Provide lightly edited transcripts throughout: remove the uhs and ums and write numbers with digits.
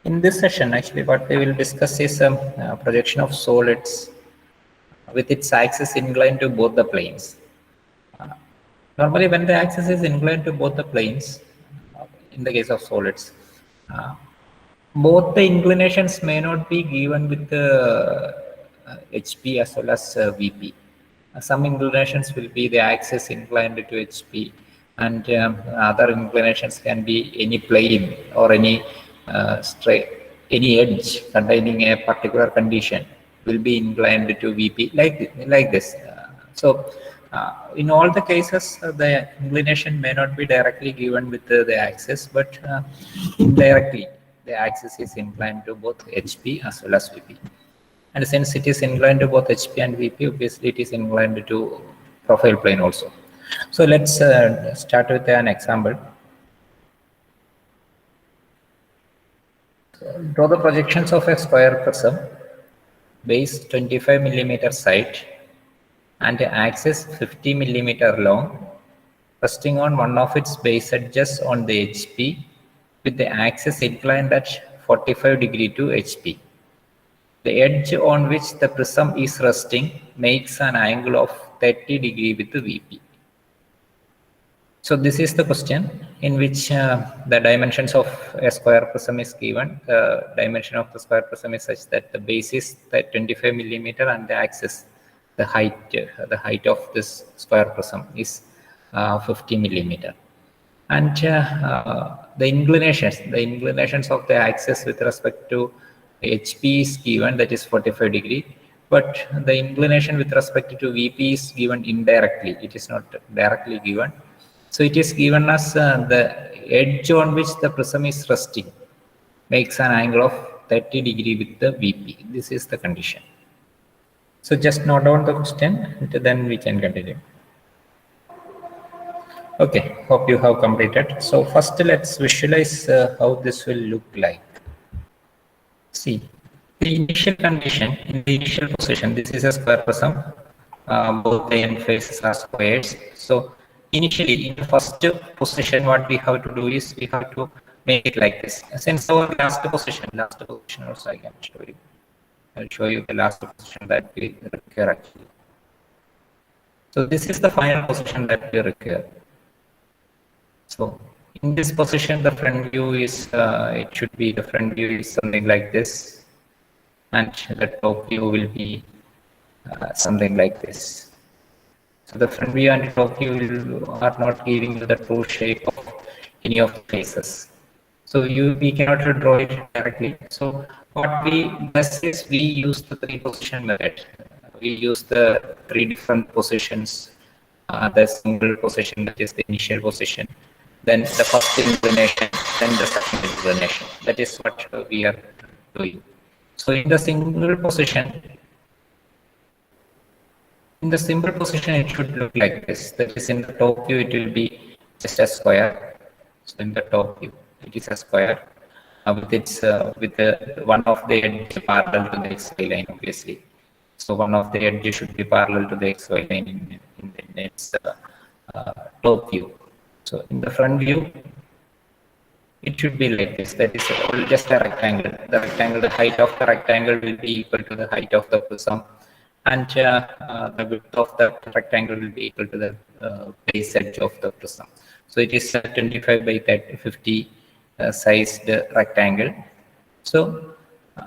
In this session, actually, what we will discuss is projection of solids with its axis inclined to both the planes. Normally, when the axis is inclined to both the planes, in the case of solids, uh, both the inclinations may not be given with the HP as well as VP. Some inclinations will be the axis inclined to HP, and other inclinations can be any plane or any straight, any edge containing a particular condition will be inclined to VP like this. In all the cases, the inclination may not be directly given with the axis, but indirectly the axis is inclined to both HP as well as VP. And since it is inclined to both HP and VP, obviously it is inclined to profile plane also. So let's start with an example. Draw the projections of a square prism, base 25 millimeter side, and axis 50 millimeter long, resting on one of its base edges on the HP, with the axis inclined at 45 degree to HP. The edge on which the prism is resting makes an angle of 30 degree with the VP. So this is the question in which the dimensions of a square prism is given. The dimension of the square prism is such that the base is 25 millimeter and the axis, the height of this square prism is 50 millimeter. And the inclinations of the axis with respect to HP is given, that is 45 degree, but the inclination with respect to VP is given indirectly. It is not directly given. So it is given as the edge on which the prism is resting makes an angle of 30 degree with the VP. This is the condition. So just note down the question, and then we can continue. Okay, hope you have completed. So first let's visualize how this will look like. See, the initial condition, in the initial position, this is a square prism. Both the end faces are squares. So initially, in the first position, what we have to do is we have to make it like this. Since our last position also I can show you. I'll show you the last position that we require actually. So this is the final position that we require. So in this position, the front view is, it should be, the front view is something like this, and the top view will be something like this. So the front view and top view are not giving you the true shape of any of the faces. So we cannot draw it directly. So what we do is we use the three position method. We use the three different positions, the single position, that is the initial position, then the first inclination, then the second inclination. That is what we are doing. So in the single position, in the simple position, it should look like this. That is, in the top view, it will be just a square. So in the top view, it is a square with its with the one of the edge parallel to the XY line, obviously. So one of the edges should be parallel to the XY line in its top view. So in the front view, it should be like this. That is just a rectangle. The height of the rectangle will be equal to the height of the prism, and the width of the rectangle will be equal to the base edge of the prism. So it is a 25 by 50 sized rectangle. So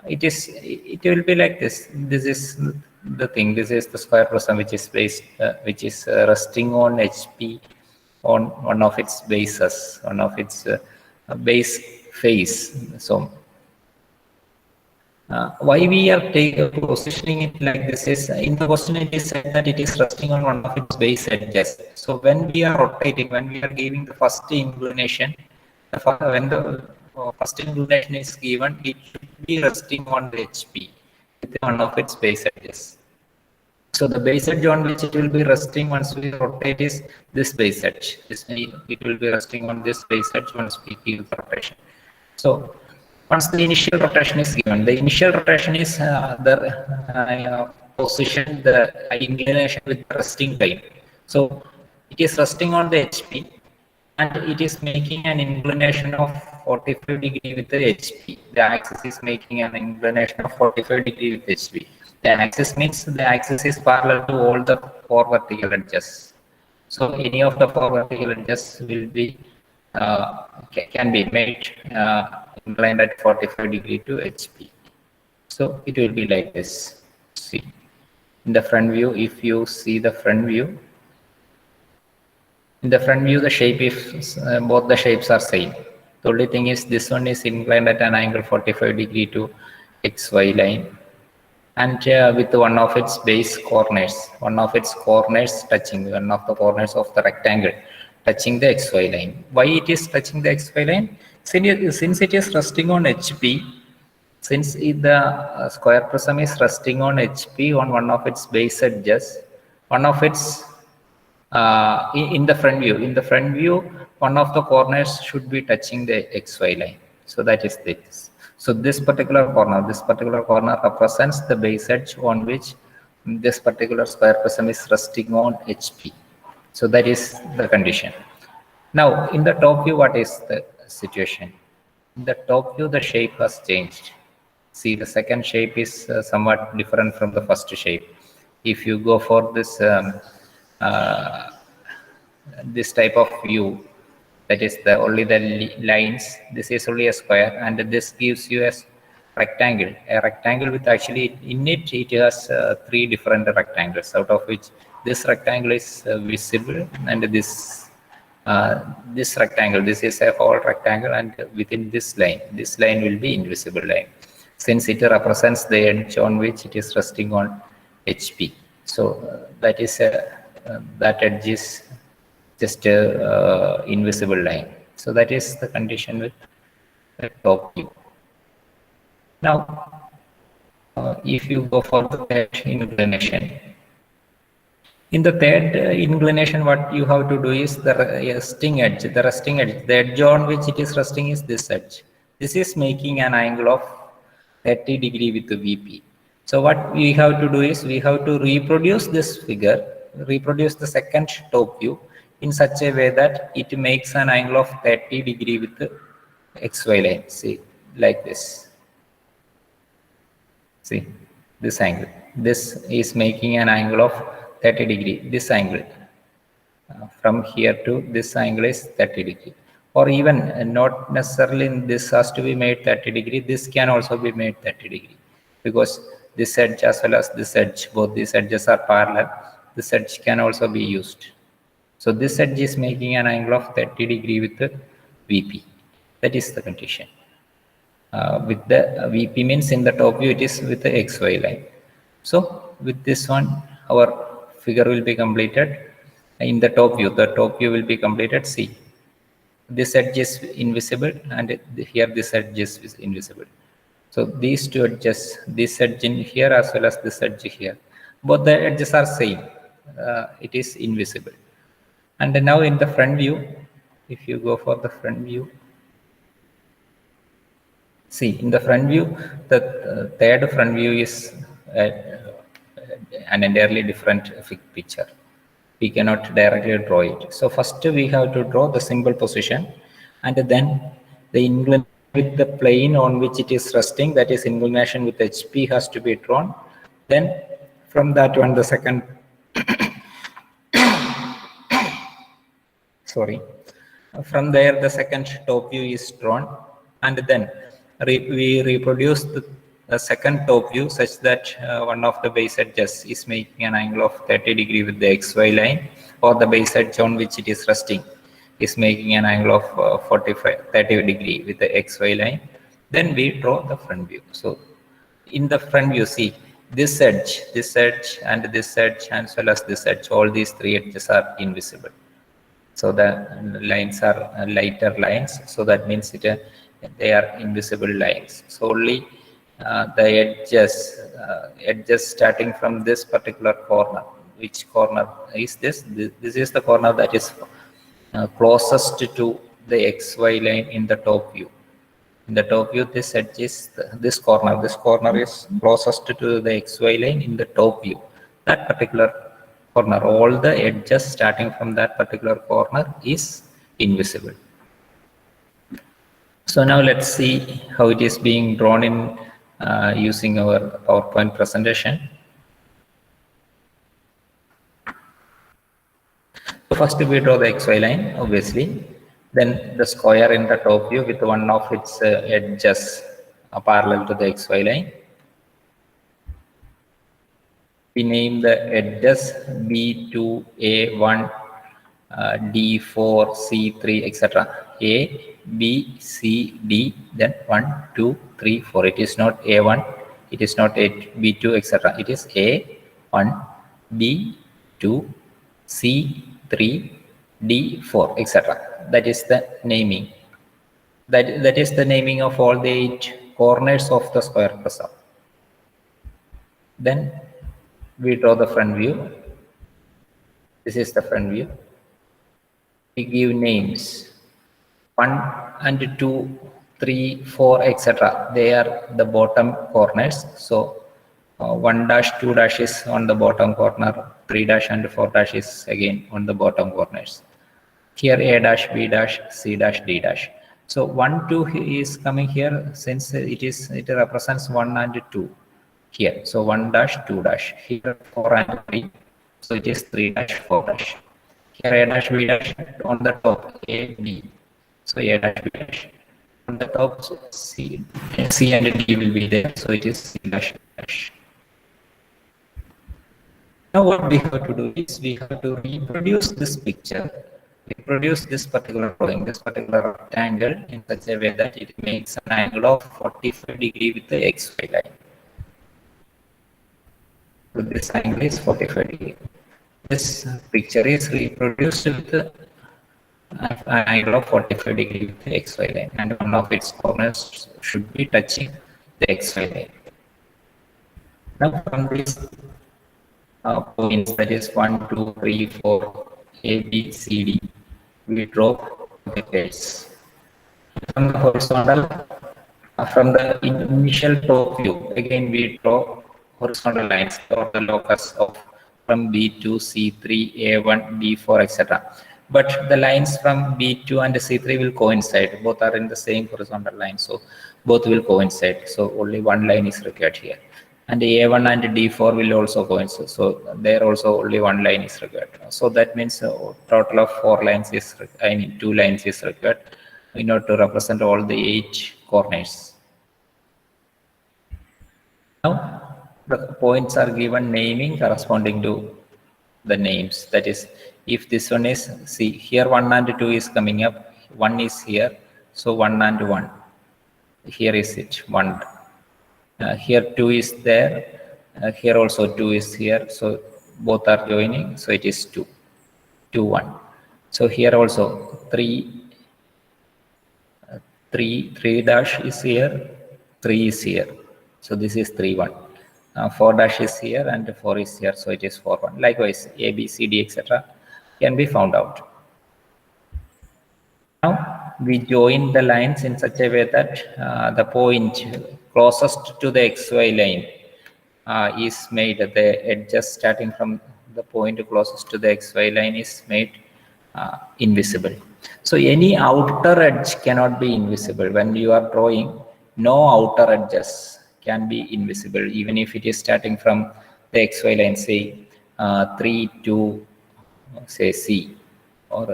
it will be like this. This is the thing. This is the square prism which is based, resting on HP on one of its bases, one of its base face. So why we are positioning it like this is, in the question it is said that it is resting on one of its base edges. So when we are rotating, when we are giving the first inclination, when the first inclination is given, it should be resting on the HP with one of its base edges. So the base edge on which it will be resting once we rotate is this base edge. It will be resting on this base edge once we give the rotation. So once the initial rotation is given, the initial rotation is the position, the inclination with the resting plane. So it is resting on the HP. and it is making an inclination of 45 degree with the HP. The axis is making an inclination of 45 degree with HP. The axis means the axis is parallel to all the four vertical edges. So any of the four vertical edges will be can be made inclined at 45 degree to HP. So it will be like this. See, in the front view, if you see the front view, in the front view, the shape is both the shapes are same. The only thing is this one is inclined at an angle 45 degree to XY line, and with one of its base corners, one of its corners touching, one of the corners of the rectangle touching the XY line. Why it is touching the XY line? Since it is resting on HP, since the square prism is resting on HP on one of its base edges, one of its in the front view, one of the corners should be touching the XY line. So that is this. So this particular corner represents the base edge on which this particular square prism is resting on HP. So that is the condition. Now in the top view, what is the situation? In the top view, the shape has changed. See, the second shape is somewhat different from the first shape. If you go for this this type of view, that is the only the lines, this is only a square, and this gives you a rectangle with actually in it has three different rectangles, out of which this rectangle is visible, and this rectangle, this is a whole rectangle, and within this line will be invisible line, since it represents the edge on which it is resting on HP. So that is that edge is just a invisible line. So that is the condition with the top view. Now, if you go for the third inclination, in the third inclination, what you have to do is the resting edge, the edge on which it is resting is this edge. This is making an angle of 30 degree with the VP. So what we have to do is we have to reproduce this figure, reproduce the second top view in such a way that it makes an angle of 30 degree with the XY line. See, like this. See, this angle. This is making an angle of 30 degree. This angle from here to this angle is 30 degree. Or even not necessarily this has to be made 30 degree. This can also be made 30 degree, because this edge as well as this edge, both these edges are parallel. This edge can also be used. So this edge is making an angle of 30 degree with the VP. That is the condition. With the VP means in the top view it is with the XY line. So with this one, our figure will be completed. In the top view will be completed. See, this edge is invisible, and here this edge is invisible. So these two edges, this edge in here as well as this edge here, both the edges are same. It is invisible. And now in the front view, if you go for the front view, see, in the front view, the third front view is an entirely different picture. We cannot directly draw it. So first we have to draw the symbol position, and then the inclination with the plane on which it is resting, that is inclination with HP, has to be drawn. Then from that one, the second from there the second top view is drawn, and then we reproduce the second top view such that one of the base edges is making an angle of 30 degree with the XY line, or the base edge on which it is resting is making an angle of 30 degree with the XY line. Then we draw the front view. So in the front view, see, this edge and this edge as well as this edge, all these three edges are invisible. So the lines are lighter lines, so that means they are invisible lines. So only the edges starting from this particular corner. Which corner is this? This is the corner that is closest to the XY line in the top view. In the top view, this edge is this corner. This corner is closest to the XY line in the top view. That particular corner, all the edges starting from that particular corner is invisible. So now let's see how it is being drawn in using our PowerPoint presentation. So first we draw the XY line, obviously. Then the square in the top view with one of its edges parallel to the XY line. We name the edges B2, A1, D4, C3, etc. A, B, C, D, then 1, 2, 3, 4. It is not A1, it is not A, B2, etc. It is A1, B2, C3, D4, etc. That is the naming. That is the naming of all the 8 corners of the square prism. Then we draw the front view. This is the front view. We give names 1 and 2, 3, 4, etc. They are the bottom corners. So 1 dash, 2 dash is on the bottom corner, 3 dash and 4 dash is again on the bottom corners. Here A dash, B dash, C dash, D dash. So 1, 2 is coming here since it represents 1 and 2 here. So 1 dash, 2 dash. Here 4 and 3. So it is 3 dash, 4 dash. Here A dash, B dash on the top, A, B. So A dash, B dash. On the top, C and D will be there. So it is C dash, B dash. Now what we have to do is we have to reproduce this picture, reproduce this particular drawing, this particular rectangle in such a way that it makes an angle of 45 degrees with the XY line. So this angle is 45 degrees. This picture is reproduced with an angle of 45 degrees with the XY line, and one of its corners should be touching the XY line. Now from this points, that is 1, 2, 3, 4, A, B, C, D, we draw the curves. From the horizontal, from the initial top view, again we draw horizontal lines or the locus of from B2, C3, A1, D4, etc. But the lines from B2 and C3 will coincide. Both are in the same horizontal line, so both will coincide. So only one line is required here. And A1 and D4 will also coincide. So there also only one line is required. So that means a total of 4 lines is, 2 lines is required in order to represent all the 8 corners. Now the points are given naming corresponding to the names. That is, if this one is, see here 1 and 2 is coming up, 1 is here, so 1 and 1. Here is it, 1. Here 2 is there, here also 2 is here, so both are joining, so it is 2, 2, 1. So here also 3 dash is here, 3 is here, so this is 3, 1. 4 dash is here and 4 is here, so it is 4, 1. Likewise, A, B, C, D, etc. can be found out. Now we join the lines in such a way that the point closest to the XY line is made, the edges starting from the point closest to the XY line is made invisible. So any outer edge cannot be invisible. When you are drawing, no outer edges can be invisible, even if it is starting from the XY line, say 3 to say C, or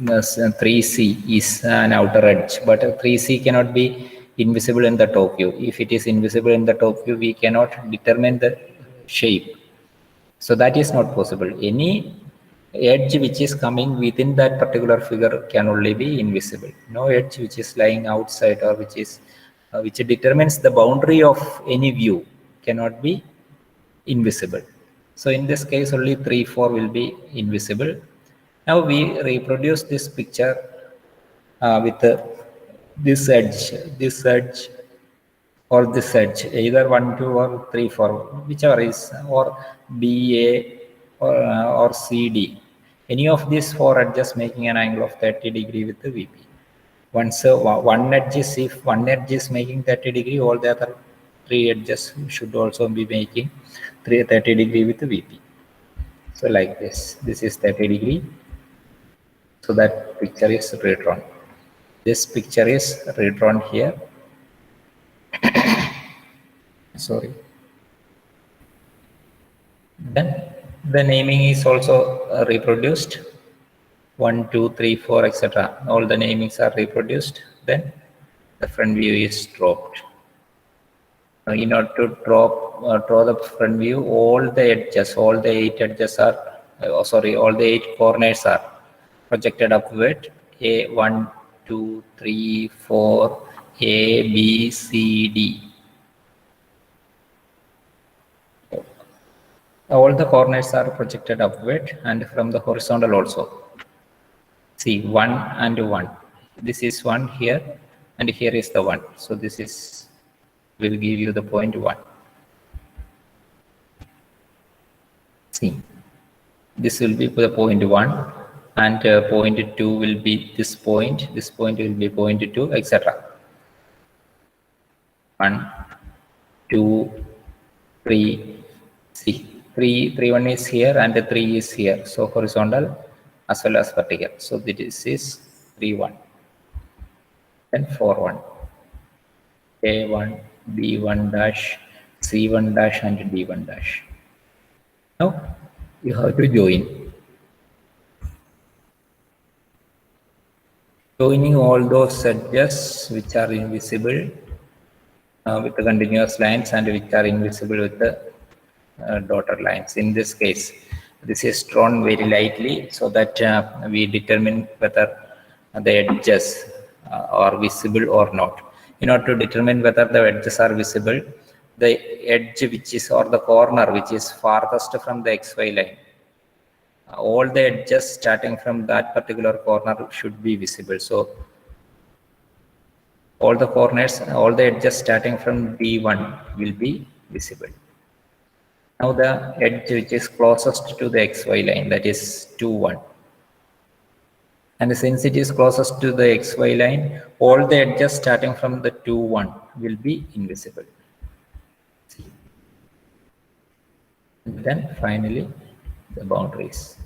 3C is an outer edge, but 3C cannot be invisible in the top view. If it is invisible in the top view, we cannot determine the shape. So that is not possible. Any edge which is coming within that particular figure can only be invisible. No edge which is lying outside or which is which determines the boundary of any view cannot be invisible. So in this case only 3, 4 will be invisible. Now we reproduce this picture with this edge or this edge, either 1, 2 or 3, 4, whichever is, or BA or CD. Any of these 4 edges making an angle of 30 degrees with the VP. Once one edge is, if one edge is making 30 degrees, all the other 3 edges should also be making 30 degrees with the VP. So like this is 30 degrees. So that picture is redrawn. This picture is redrawn here. Sorry. Then the naming is also reproduced. 1, 2, 3, 4, etc. All the namings are reproduced. Then the front view is dropped. In order to draw the front view, all the edges, all the 8 edges are, all the 8 corners are projected upward. A 1, 2, 3, 4, A, B, C, D. All the corners are projected upward and from the horizontal also. See, 1 and 1. This is 1 here and here is the 1. So this is will give you the point 1. See, this will be the point 1 and point 2 will be this point will be point 2, etc. 1, 2, 3. See, 3, 1 is here and 3 is here. So horizontal as well as vertical. So this is 3, 1. Then 4, 1. A1, B1 dash, C1 dash and D1 dash. Now you have to join. Joining all those edges which are invisible with the continuous lines and which are invisible with the dotted lines. In this case, this is drawn very lightly so that we determine whether the edges are visible or not. In order to determine whether the edges are visible, the edge which is or the corner which is farthest from the XY line, all the edges starting from that particular corner should be visible. So all the corners, all the edges starting from D1 will be visible. Now the edge which is closest to the XY line, that is 2, 1. And since it is closest to the XY line, all the edges starting from the 2, 1 will be invisible. And then finally the boundaries.